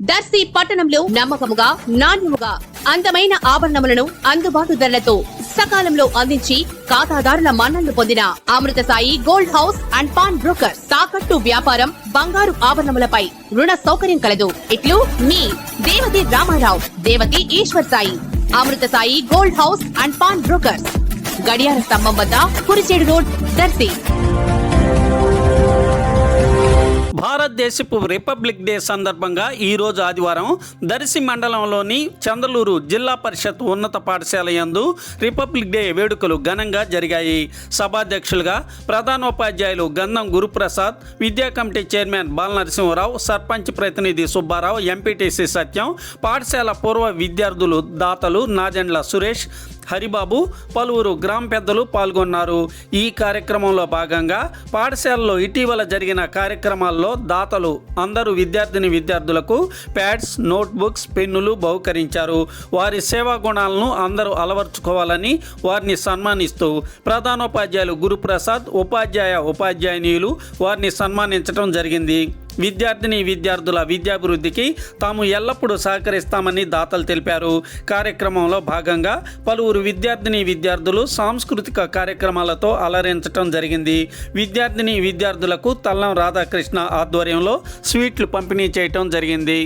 దర్శి పట్టణంలో నమ్మకముగా నాణ్యముగా అందమైన ఆభరణములను అందుబాటు ధరలతో సకాలంలో అందించి ఖాతాదారుల మన్ననలు పొందిన Amruthasai gold house and pawn broker తాకట్టు వ్యాపారం బంగారు ఆభరణములపై రుణ సౌకర్యం కలదు. ఇట్లు మీ Devathi Ramarao, Devathi Eshwar Sai, Amruthasai gold house and pawn brokers, గడియార స్తంభం వద్ద కురిచేడు రోడ్, దర్శి. భారతదేశపు రిపబ్లిక్ డే సందర్భంగా ఈరోజు ఆదివారం దర్శి మండలంలోని చంద్రలూరు జిల్లా పరిషత్ ఉన్నత పాఠశాల యందు రిపబ్లిక్ డే వేడుకలు ఘనంగా జరిగాయి. సభాధ్యక్షులుగా ప్రధానోపాధ్యాయులు గంధం గురుప్రసాద్, విద్యా కమిటీ చైర్మన్ బాలనరసింహరావు, సర్పంచ్ ప్రతినిధి సుబ్బారావు, ఎంపీటీసీ సత్యం, పాఠశాల పూర్వ విద్యార్థులు దాతలు నాజెండ్ల సురేష్, హరిబాబు, పలువురు గ్రామ పెద్దలు పాల్గొన్నారు. ఈ కార్యక్రమంలో భాగంగా పాఠశాలలో ఇటీవల జరిగిన కార్యక్రమాల్లో దాతలు అందరూ విద్యార్థులకు ప్యాడ్స్, నోట్బుక్స్, పెన్నులు బహుకరించారు. వారి సేవా గుణాలను అందరూ అలవర్చుకోవాలని వారిని సన్మానిస్తూ ప్రధానోపాధ్యాయులు గురుప్రసాద్, ఉపాధ్యాయులు వారిని సన్మానించడం జరిగింది. విద్యార్థుల విద్యాభివృద్ధికి తాము ఎల్లప్పుడూ సహకరిస్తామని దాతలు తెలిపారు. కార్యక్రమంలో భాగంగా పలువురు విద్యార్థులు సాంస్కృతిక కార్యక్రమాలతో అలరించడం జరిగింది. విద్యార్థులకు తల్లం రాధాకృష్ణ ఆధ్వర్యంలో స్వీట్లు పంపిణీ చేయటం జరిగింది.